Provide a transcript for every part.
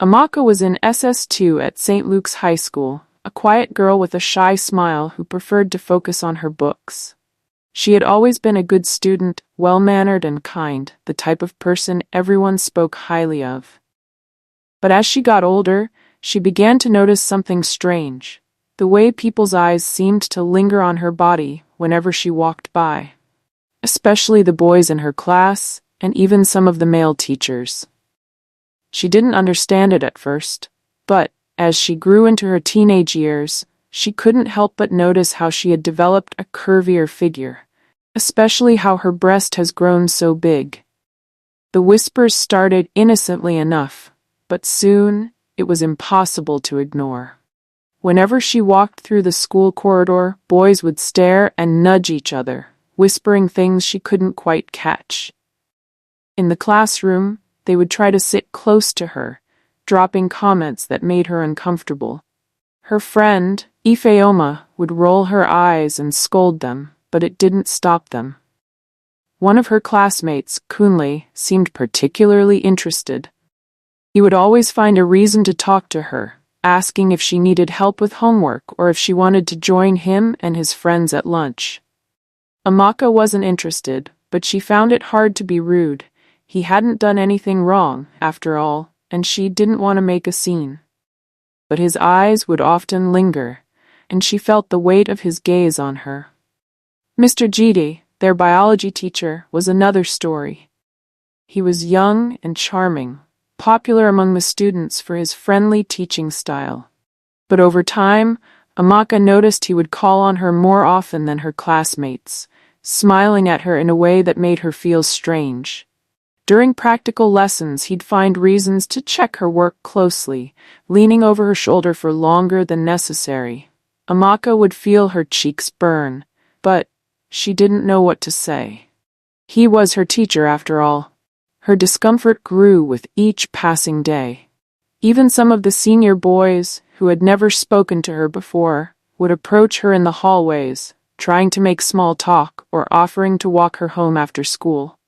Amaka was in SS2 at St. Luke's High School, a quiet girl with a shy smile who preferred to focus on her books. She had always been a good student, well-mannered and kind, the type of person everyone spoke highly of. But as she got older, she began to notice something strange, the way people's eyes seemed to linger on her body whenever she walked by. Especially the boys in her class, and even some of the male teachers. She didn't understand it at first, but, as she grew into her teenage years, she couldn't help but notice how she had developed a curvier figure, especially how her breast has grown so big. The whispers started innocently enough, but soon, it was impossible to ignore. Whenever she walked through the school corridor, boys would stare and nudge each other, whispering things she couldn't quite catch. In the classroom, they would try to sit close to her, dropping comments that made her uncomfortable. Her friend, Ifeoma, would roll her eyes and scold them, but it didn't stop them. One of her classmates, Kunle, seemed particularly interested. He would always find a reason to talk to her, asking if she needed help with homework or if she wanted to join him and his friends at lunch. Amaka wasn't interested, but she found it hard to be rude. He hadn't done anything wrong, after all, and she didn't want to make a scene. But his eyes would often linger, and she felt the weight of his gaze on her. Mr. Jide, their biology teacher, was another story. He was young and charming, popular among the students for his friendly teaching style. But over time, Amaka noticed he would call on her more often than her classmates, smiling at her in a way that made her feel strange. During practical lessons, he'd find reasons to check her work closely, leaning over her shoulder for longer than necessary. Amaka would feel her cheeks burn, but she didn't know what to say. He was her teacher after all. Her discomfort grew with each passing day. Even some of the senior boys, who had never spoken to her before, would approach her in the hallways, trying to make small talk or offering to walk her home after school.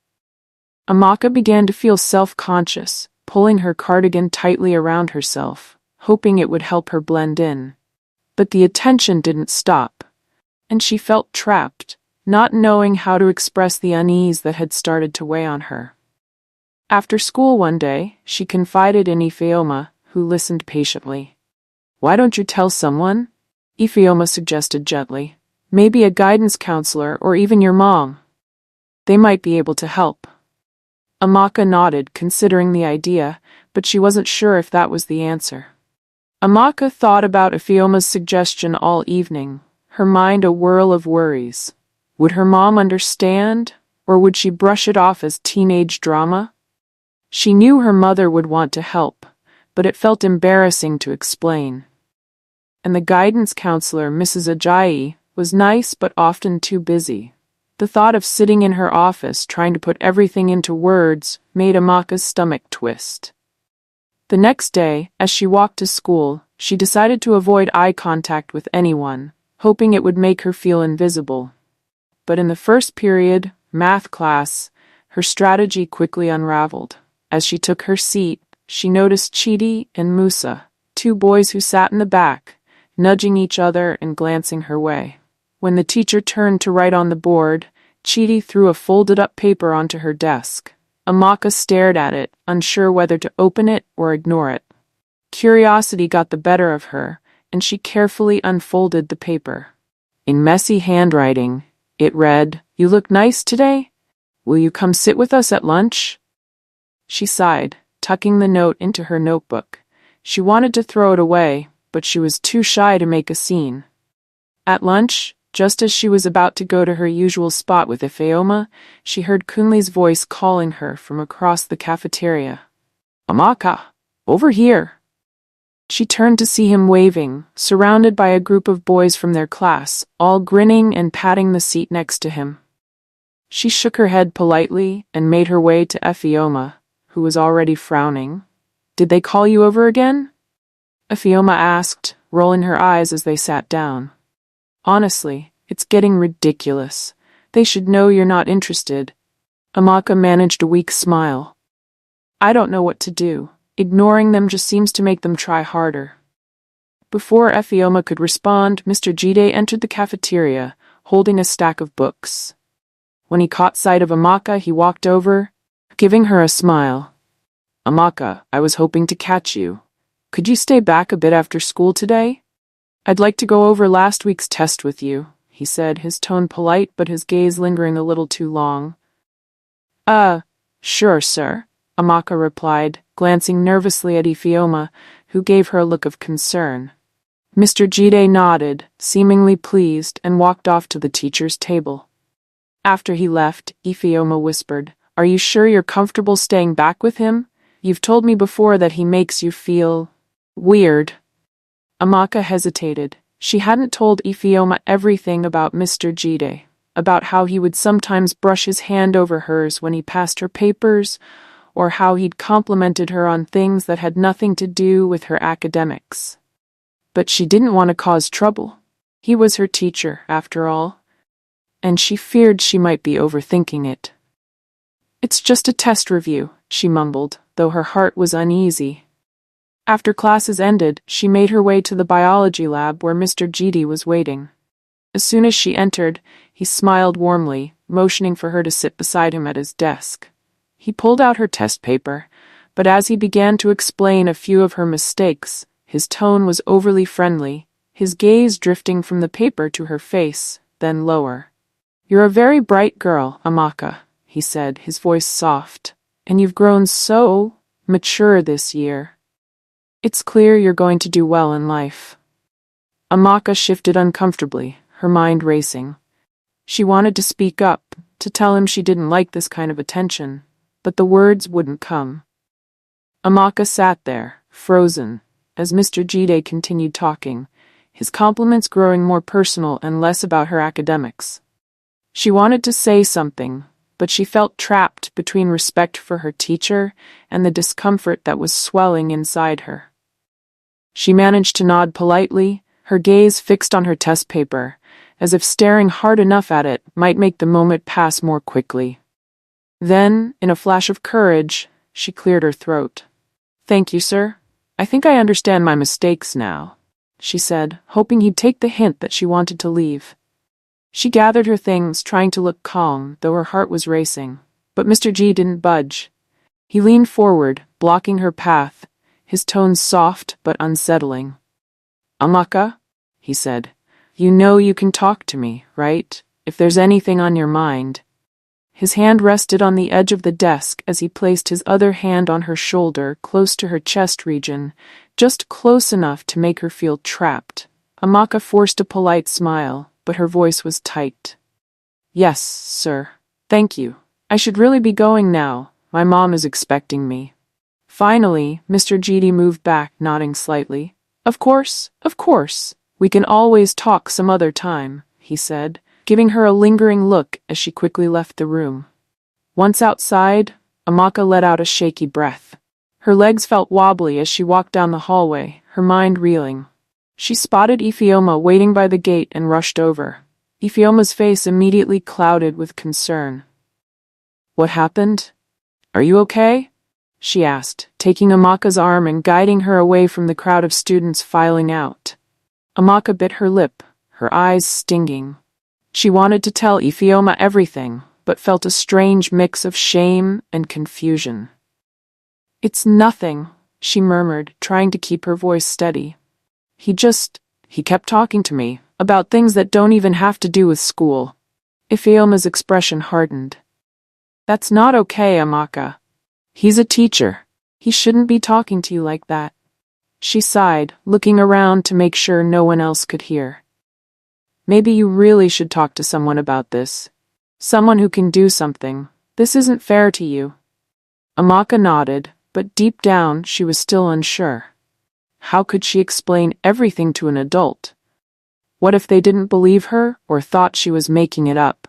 Amaka began to feel self-conscious, pulling her cardigan tightly around herself, hoping it would help her blend in. But the attention didn't stop, and she felt trapped, not knowing how to express the unease that had started to weigh on her. After school one day, she confided in Ifeoma, who listened patiently. "Why don't you tell someone?" Ifeoma suggested gently. "Maybe a guidance counselor or even your mom. They might be able to help." Amaka nodded, considering the idea, but she wasn't sure if that was the answer. Amaka thought about Ifeoma's suggestion all evening, her mind a whirl of worries. Would her mom understand, or would she brush it off as teenage drama? She knew her mother would want to help, but it felt embarrassing to explain. And the guidance counselor, Mrs. Ajayi, was nice but often too busy. The thought of sitting in her office trying to put everything into words made Amaka's stomach twist. The next day, as she walked to school, she decided to avoid eye contact with anyone, hoping it would make her feel invisible. But in the first period, math class, her strategy quickly unraveled. As she took her seat, she noticed Chidi and Musa, two boys who sat in the back, nudging each other and glancing her way. When the teacher turned to write on the board, Chidi threw a folded-up paper onto her desk. Amaka stared at it, unsure whether to open it or ignore it. Curiosity got the better of her, and she carefully unfolded the paper. In messy handwriting, it read, "You look nice today? Will you come sit with us at lunch?" She sighed, tucking the note into her notebook. She wanted to throw it away, but she was too shy to make a scene. At lunch, just as she was about to go to her usual spot with Ifeoma, she heard Kunle's voice calling her from across the cafeteria. "Amaka, over here!" She turned to see him waving, surrounded by a group of boys from their class, all grinning and patting the seat next to him. She shook her head politely and made her way to Ifeoma, who was already frowning. "Did they call you over again?" Ifeoma asked, rolling her eyes as they sat down. "Honestly, it's getting ridiculous. They should know you're not interested." Amaka managed a weak smile. "I don't know what to do. Ignoring them just seems to make them try harder. Before Ifeoma could respond, Mr. Jide entered the cafeteria, holding a stack of books. When he caught sight of Amaka, he walked over, giving her a smile. "Amaka, I was hoping to catch you. Could you stay back a bit after school today? I'd like to go over last week's test with you," he said, his tone polite but his gaze lingering a little too long. Sure, sir," Amaka replied, glancing nervously at Ifeoma, who gave her a look of concern. Mr. Jide nodded, seemingly pleased, and walked off to the teacher's table. After he left, Ifeoma whispered, "Are you sure you're comfortable staying back with him? You've told me before that he makes you feel weird." Amaka hesitated. She hadn't told Ifeoma everything about Mr. Jide, about how he would sometimes brush his hand over hers when he passed her papers, or how he'd complimented her on things that had nothing to do with her academics. But she didn't want to cause trouble. He was her teacher, after all, and she feared she might be overthinking it. "It's just a test review," she mumbled, though her heart was uneasy. After classes ended, she made her way to the biology lab where Mr. Jide was waiting. As soon as she entered, he smiled warmly, motioning for her to sit beside him at his desk. He pulled out her test paper, but as he began to explain a few of her mistakes, his tone was overly friendly, his gaze drifting from the paper to her face, then lower. "You're a very bright girl, Amaka," he said, his voice soft, "and you've grown so mature this year. It's clear you're going to do well in life." Amaka shifted uncomfortably, her mind racing. She wanted to speak up, to tell him she didn't like this kind of attention, but the words wouldn't come. Amaka sat there, frozen, as Mr. Jide continued talking, his compliments growing more personal and less about her academics. She wanted to say something, but she felt trapped between respect for her teacher and the discomfort that was swelling inside her. She managed to nod politely, her gaze fixed on her test paper, as if staring hard enough at it might make the moment pass more quickly. Then, in a flash of courage, she cleared her throat. "Thank you, sir. I think I understand my mistakes now," she said, hoping he'd take the hint that she wanted to leave. She gathered her things, trying to look calm, though her heart was racing. But Mr. G didn't budge. He leaned forward, blocking her path, his tone soft but unsettling. "Amaka," he said, "you know you can talk to me, right? If there's anything on your mind." His hand rested on the edge of the desk as he placed his other hand on her shoulder, close to her chest region, just close enough to make her feel trapped. Amaka forced a polite smile, but her voice was tight. "Yes, sir. Thank you. I should really be going now. My mom is expecting me." Finally, Mr. Jide moved back, nodding slightly. Of course. We can always talk some other time," he said, giving her a lingering look as she quickly left the room. Once outside, Amaka let out a shaky breath. Her legs felt wobbly as she walked down the hallway, her mind reeling. She spotted Ifeoma waiting by the gate and rushed over. Ifeoma's face immediately clouded with concern. "What happened? Are you okay?" she asked, taking Amaka's arm and guiding her away from the crowd of students filing out. Amaka bit her lip, her eyes stinging. She wanted to tell Ifeoma everything, but felt a strange mix of shame and confusion. "It's nothing," she murmured, trying to keep her voice steady. He kept talking to me about things that don't even have to do with school." Ifeoma's expression hardened. "That's not okay, Amaka. He's a teacher. He shouldn't be talking to you like that." She sighed, looking around to make sure no one else could hear. "Maybe you really should talk to someone about this. Someone who can do something. This isn't fair to you." Amaka nodded, but deep down she was still unsure. How could she explain everything to an adult? What if they didn't believe her or thought she was making it up?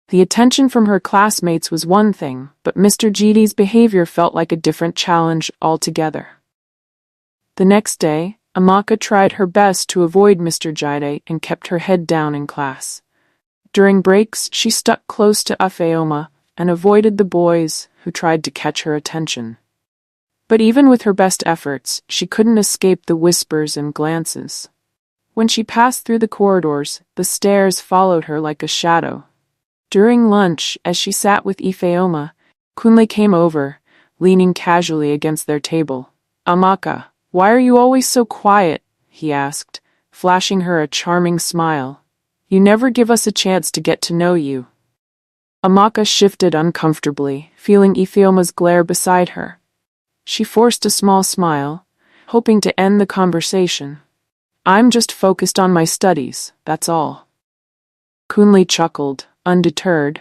The attention from her classmates was one thing, but Mr. Jide's behavior felt like a different challenge altogether. The next day, Amaka tried her best to avoid Mr. Jide and kept her head down in class. During breaks, she stuck close to Ifeoma and avoided the boys who tried to catch her attention. But even with her best efforts, she couldn't escape the whispers and glances. When she passed through the corridors, the stairs followed her like a shadow. During lunch, as she sat with Ifeoma, Kunle came over, leaning casually against their table. "Amaka, why are you always so quiet?" he asked, flashing her a charming smile. "You never give us a chance to get to know you." Amaka shifted uncomfortably, feeling Ifeoma's glare beside her. She forced a small smile, hoping to end the conversation. "I'm just focused on my studies, that's all." Kunle chuckled, undeterred.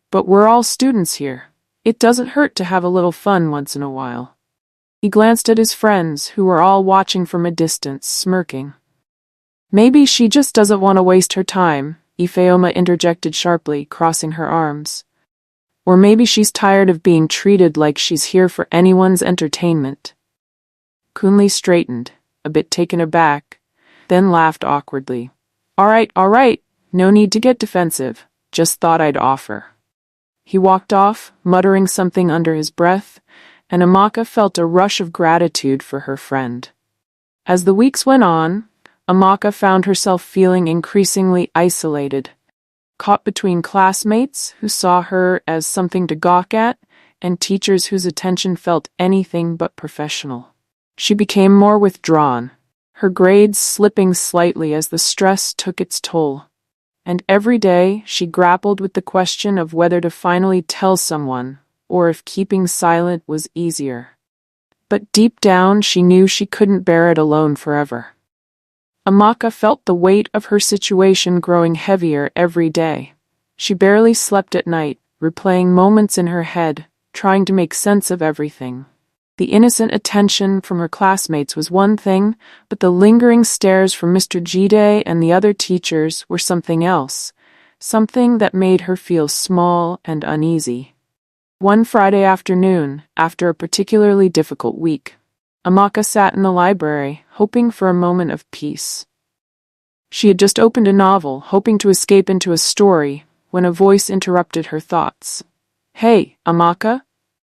"But we're all students here. It doesn't hurt to have a little fun once in a while." He glanced at his friends, who were all watching from a distance, smirking. "Maybe she just doesn't want to waste her time," Ifeoma interjected sharply, crossing her arms. "Or maybe she's tired of being treated like she's here for anyone's entertainment." Kunle straightened, a bit taken aback, then laughed awkwardly. All right, no need to get defensive, just thought I'd offer." He walked off, muttering something under his breath, and Amaka felt a rush of gratitude for her friend. As the weeks went on, Amaka found herself feeling increasingly isolated, caught between classmates who saw her as something to gawk at and teachers whose attention felt anything but professional. She became more withdrawn, her grades slipping slightly as the stress took its toll. And every day she grappled with the question of whether to finally tell someone, or if keeping silent was easier. But deep down she knew she couldn't bear it alone forever. Amaka felt the weight of her situation growing heavier every day. She barely slept at night, replaying moments in her head, trying to make sense of everything. The innocent attention from her classmates was one thing, but the lingering stares from Mr. Jide and the other teachers were something else, something that made her feel small and uneasy. One Friday afternoon, after a particularly difficult week, Amaka sat in the library, hoping for a moment of peace. She had just opened a novel, hoping to escape into a story, when a voice interrupted her thoughts. "Hey, Amaka?"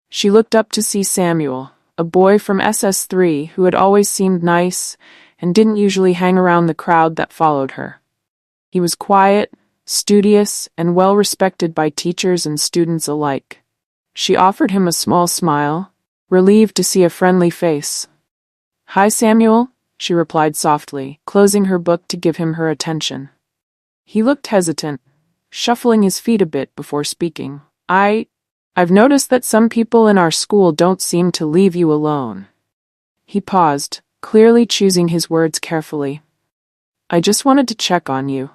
She looked up to see Samuel, a boy from SS3 who had always seemed nice and didn't usually hang around the crowd that followed her. He was quiet, studious, and well respected by teachers and students alike. She offered him a small smile, relieved to see a friendly face. "Hi, Samuel," she replied softly, closing her book to give him her attention. He looked hesitant, shuffling his feet a bit before speaking. I've noticed that some people in our school don't seem to leave you alone." He paused, clearly choosing his words carefully. "I just wanted to check on you.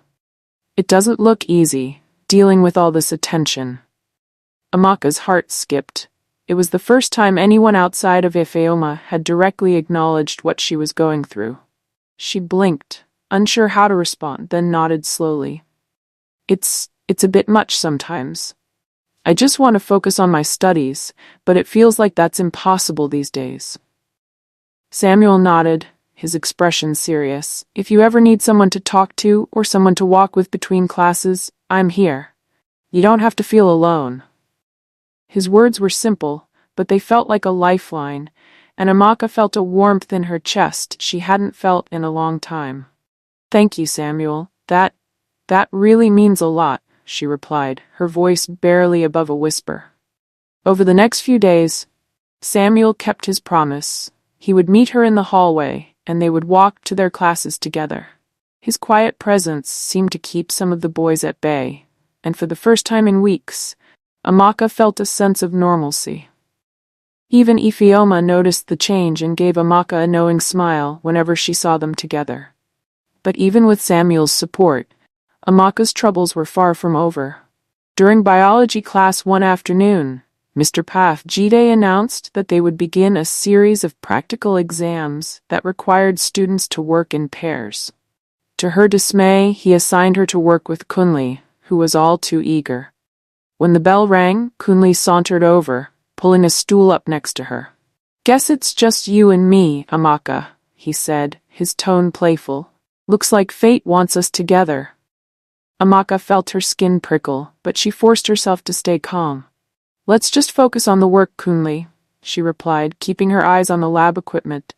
It doesn't look easy, dealing with all this attention." Amaka's heart skipped. It was the first time anyone outside of Ifeoma had directly acknowledged what she was going through. She blinked, unsure how to respond, then nodded slowly. It's a bit much sometimes. I just want to focus on my studies, but it feels like that's impossible these days." Samuel nodded, his expression serious. "If you ever need someone to talk to or someone to walk with between classes, I'm here. You don't have to feel alone." His words were simple, but they felt like a lifeline, and Amaka felt a warmth in her chest she hadn't felt in a long time. "Thank you, Samuel. That really means a lot," she replied, her voice barely above a whisper. Over the next few days, Samuel kept his promise. He would meet her in the hallway, and they would walk to their classes together. His quiet presence seemed to keep some of the boys at bay, and for the first time in weeks, Amaka felt a sense of normalcy. Even Ifeoma noticed the change and gave Amaka a knowing smile whenever she saw them together. But even with Samuel's support, Amaka's troubles were far from over. During biology class one afternoon, Mr. Path Jide announced that they would begin a series of practical exams that required students to work in pairs. To her dismay, he assigned her to work with Kunle, who was all too eager. When the bell rang, Kunle sauntered over, pulling a stool up next to her. "Guess it's just you and me, Amaka," he said, his tone playful. "Looks like fate wants us together." Amaka felt her skin prickle, but she forced herself to stay calm. "Let's just focus on the work, Kunle. she replied, keeping her eyes on the lab equipment.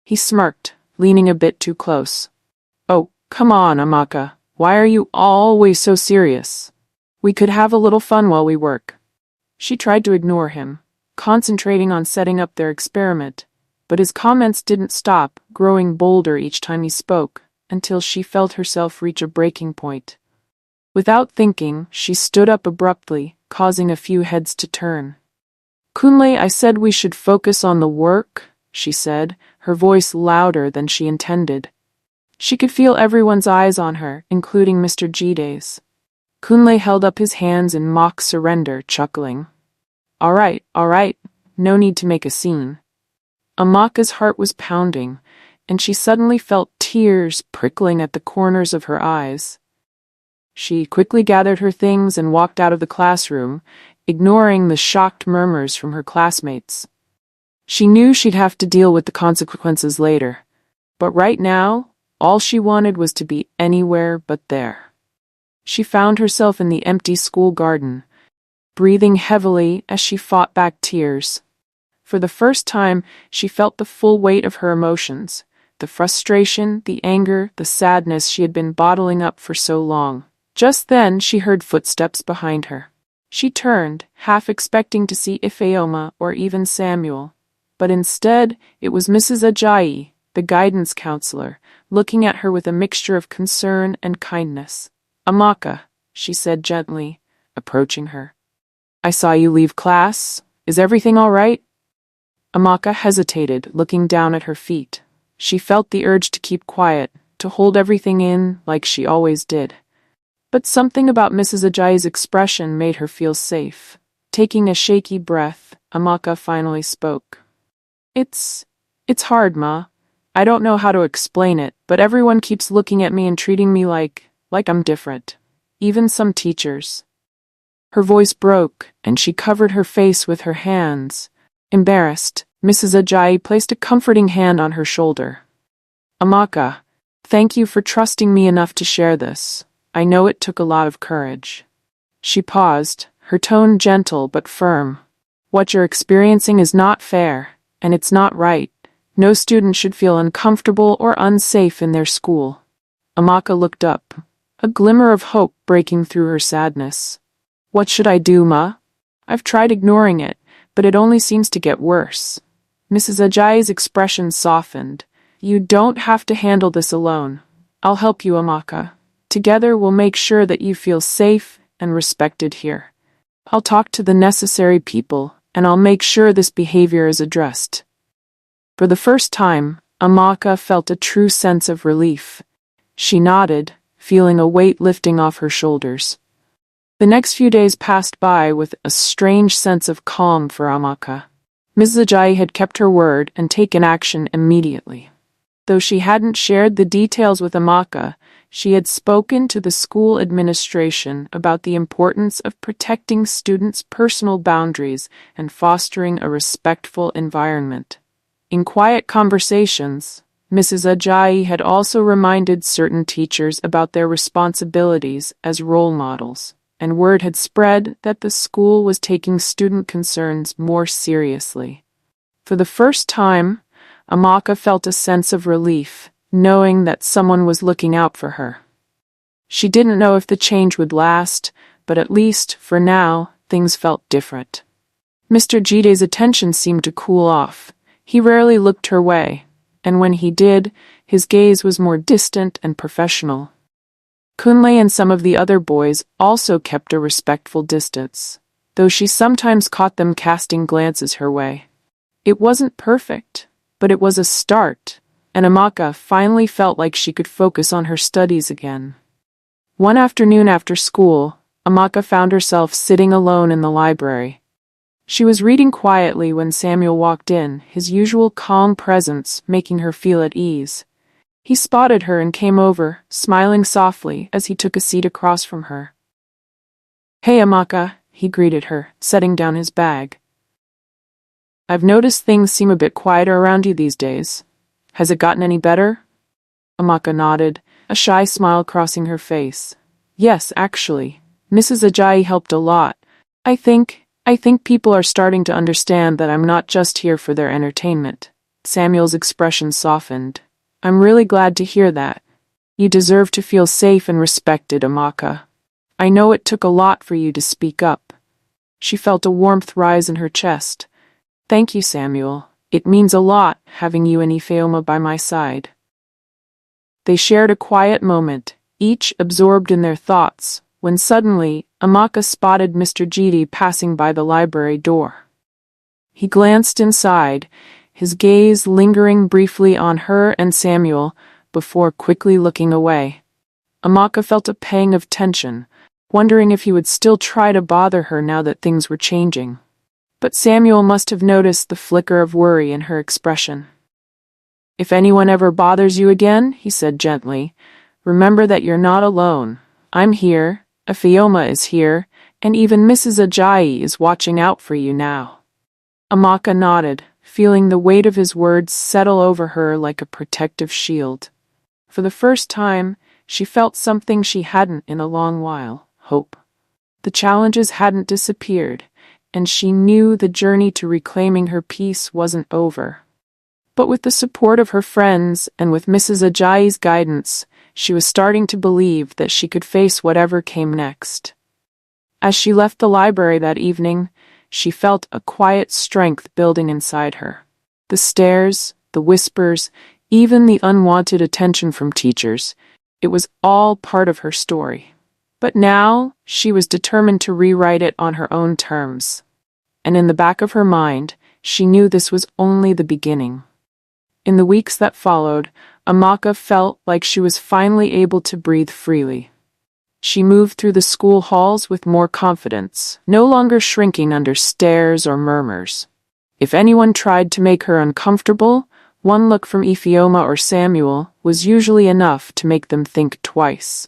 He smirked, leaning a bit too close. Oh, come on, Amaka. Why are you always so serious? We could have a little fun while we work. She tried to ignore him, concentrating on setting up their experiment, but his comments didn't stop, growing bolder each time he spoke, until she felt herself reach a breaking point. Without thinking, she stood up abruptly, causing a few heads to turn. Kunle, I said we should focus on the work, she said, her voice louder than she intended. She could feel everyone's eyes on her, including Mr. Jide's. Kunle held up his hands in mock surrender, chuckling. All right, no need to make a scene. Amaka's heart was pounding, and she suddenly felt tears prickling at the corners of her eyes. She quickly gathered her things and walked out of the classroom, ignoring the shocked murmurs from her classmates. She knew she'd have to deal with the consequences later, but right now, all she wanted was to be anywhere but there. She found herself in the empty school garden, breathing heavily as she fought back tears. For the first time, she felt the full weight of her emotions, the frustration, the anger, the sadness she had been bottling up for so long. Just then, she heard footsteps behind her. She turned, half expecting to see Ifeoma or even Samuel, but instead, it was Mrs. Ajayi, the guidance counselor, looking at her with a mixture of concern and kindness. Amaka, she said gently, approaching her. I saw you leave class. Is everything all right? Amaka hesitated, looking down at her feet. She felt the urge to keep quiet, to hold everything in like she always did. But something about Mrs. Ajayi's expression made her feel safe. Taking a shaky breath, Amaka finally spoke. It's hard, Ma. I don't know how to explain it, but everyone keeps looking at me and treating me like I'm different. Even some teachers. Her voice broke, and she covered her face with her hands. Embarrassed, Mrs. Ajayi placed a comforting hand on her shoulder. Amaka, thank you for trusting me enough to share this. I know it took a lot of courage. She paused, her tone gentle but firm. What you're experiencing is not fair, and it's not right. No student should feel uncomfortable or unsafe in their school. Amaka looked up, a glimmer of hope breaking through her sadness. What should I do, Ma? I've tried ignoring it, but it only seems to get worse. Mrs. Ajayi's expression softened. You don't have to handle this alone. I'll help you, Amaka. Together we'll make sure that you feel safe and respected here. I'll talk to the necessary people, and I'll make sure this behavior is addressed. For the first time, Amaka felt a true sense of relief. She nodded, feeling a weight lifting off her shoulders. The next few days passed by with a strange sense of calm for Amaka. Mrs. Ajayi had kept her word and taken action immediately. Though she hadn't shared the details with Amaka, she had spoken to the school administration about the importance of protecting students' personal boundaries and fostering a respectful environment. In quiet conversations, Mrs. Ajayi had also reminded certain teachers about their responsibilities as role models, and word had spread that the school was taking student concerns more seriously. For the first time, Amaka felt a sense of relief, knowing that someone was looking out for her. She didn't know if the change would last, but at least, for now, things felt different. Mr. Jide's attention seemed to cool off. He rarely looked her way, and when he did, his gaze was more distant and professional. Kunle and some of the other boys also kept a respectful distance, though she sometimes caught them casting glances her way. It wasn't perfect, but it was a start, and Amaka finally felt like she could focus on her studies again. One afternoon after school, Amaka found herself sitting alone in the library. She was reading quietly when Samuel walked in, his usual calm presence making her feel at ease. He spotted her and came over, smiling softly as he took a seat across from her. Hey, Amaka, he greeted her, setting down his bag. I've noticed things seem a bit quieter around you these days. Has it gotten any better? Amaka nodded, a shy smile crossing her face. Yes, actually. Mrs. Ajayi helped a lot. I I think people are starting to understand that I'm not just here for their entertainment. Samuel's expression softened. I'm really glad to hear that. You deserve to feel safe and respected, Amaka. I know it took a lot for you to speak up. She felt a warmth rise in her chest. Thank you, Samuel. It means a lot having you and Ifeoma by my side. They shared a quiet moment, each absorbed in their thoughts, when suddenly, Amaka spotted Mr. Gidi passing by the library door. He glanced inside, his gaze lingering briefly on her and Samuel, before quickly looking away. Amaka felt a pang of tension, wondering if he would still try to bother her now that things were changing. But Samuel must have noticed the flicker of worry in her expression. If anyone ever bothers you again, he said gently, remember that you're not alone. I'm here, Ifeoma is here, and even Mrs. Ajayi is watching out for you now. Amaka nodded, feeling the weight of his words settle over her like a protective shield. For the first time, she felt something she hadn't in a long while, hope. The challenges hadn't disappeared, and she knew the journey to reclaiming her peace wasn't over. But with the support of her friends and with Mrs. Ajayi's guidance, she was starting to believe that she could face whatever came next. As she left the library that evening, she felt a quiet strength building inside her. The stares, the whispers, even the unwanted attention from teachers, it was all part of her story. But now, she was determined to rewrite it on her own terms. And in the back of her mind, she knew this was only the beginning. In the weeks that followed, Amaka felt like she was finally able to breathe freely. She moved through the school halls with more confidence, no longer shrinking under stares or murmurs. If anyone tried to make her uncomfortable, one look from Ifeoma or Samuel was usually enough to make them think twice.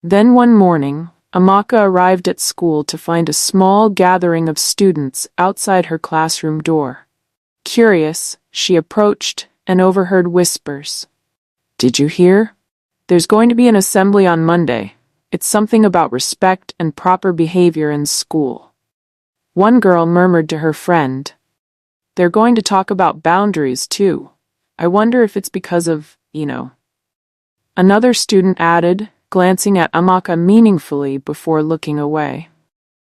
Then one morning, Amaka arrived at school to find a small gathering of students outside her classroom door. Curious, she approached and overheard whispers. Did you hear? There's going to be an assembly on Monday. It's something about respect and proper behavior in school. One girl murmured to her friend. They're going to talk about boundaries, too. I wonder if it's because of, Another student added, glancing at Amaka meaningfully before looking away.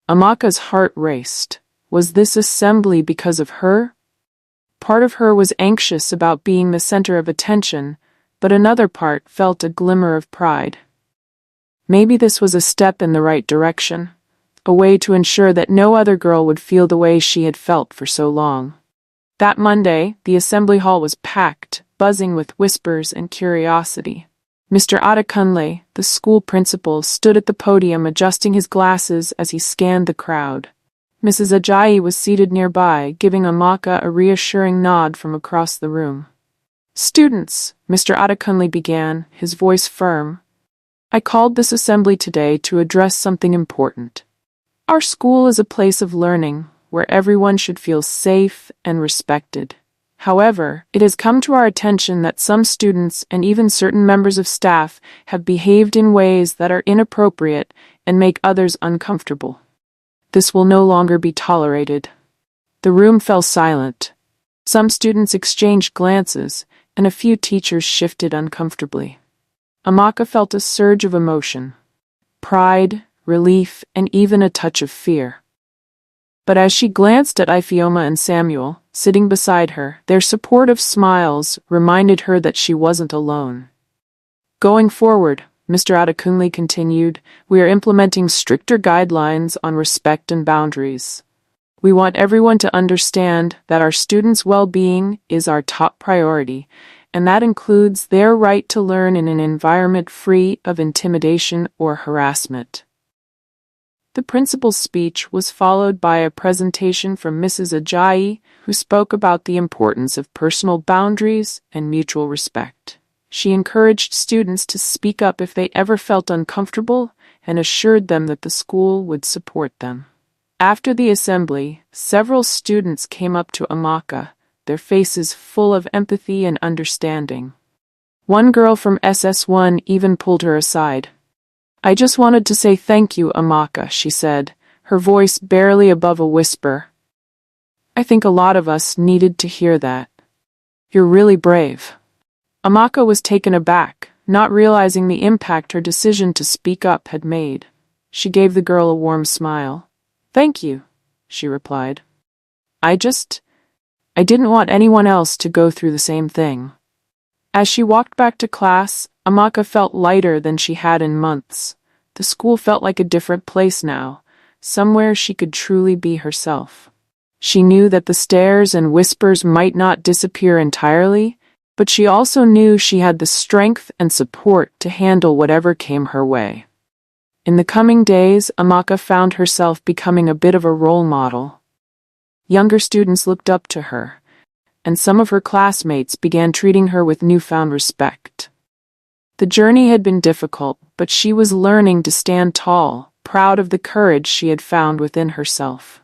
Amaka's heart raced. Was this assembly because of her? Part of her was anxious about being the center of attention, but another part felt a glimmer of pride. Maybe this was a step in the right direction, a way to ensure that no other girl would feel the way she had felt for so long. That Monday, the assembly hall was packed, buzzing with whispers and curiosity. Mr. Adekunle, the school principal, stood at the podium adjusting his glasses as he scanned the crowd. Mrs. Ajayi was seated nearby, giving Amaka a reassuring nod from across the room. Students, Mr. Adekunle began, his voice firm. I called this assembly today to address something important. Our school is a place of learning, where everyone should feel safe and respected. However, it has come to our attention that some students and even certain members of staff have behaved in ways that are inappropriate and make others uncomfortable. This will no longer be tolerated. The room fell silent. Some students exchanged glances, and a few teachers shifted uncomfortably. Amaka felt a surge of emotion. Pride, relief, and even a touch of fear. But as she glanced at Ifeoma and Samuel, sitting beside her, their supportive smiles reminded her that she wasn't alone. Going forward, Mr. Adekunle continued, we are implementing stricter guidelines on respect and boundaries. We want everyone to understand that our students' well-being is our top priority, and that includes their right to learn in an environment free of intimidation or harassment. The principal's speech was followed by a presentation from Mrs. Ajayi, who spoke about the importance of personal boundaries and mutual respect. She encouraged students to speak up if they ever felt uncomfortable and assured them that the school would support them. After the assembly, several students came up to Amaka, their faces full of empathy and understanding. One girl from SS1 even pulled her aside. I just wanted to say thank you, Amaka, she said, her voice barely above a whisper. I think a lot of us needed to hear that. You're really brave. Amaka was taken aback, not realizing the impact her decision to speak up had made. She gave the girl a warm smile. Thank you, she replied. I didn't want anyone else to go through the same thing. As she walked back to class, Amaka felt lighter than she had in months. The school felt like a different place now, somewhere she could truly be herself. She knew that the stares and whispers might not disappear entirely, but she also knew she had the strength and support to handle whatever came her way. In the coming days, Amaka found herself becoming a bit of a role model. Younger students looked up to her, and some of her classmates began treating her with newfound respect. The journey had been difficult, but she was learning to stand tall, proud of the courage she had found within herself.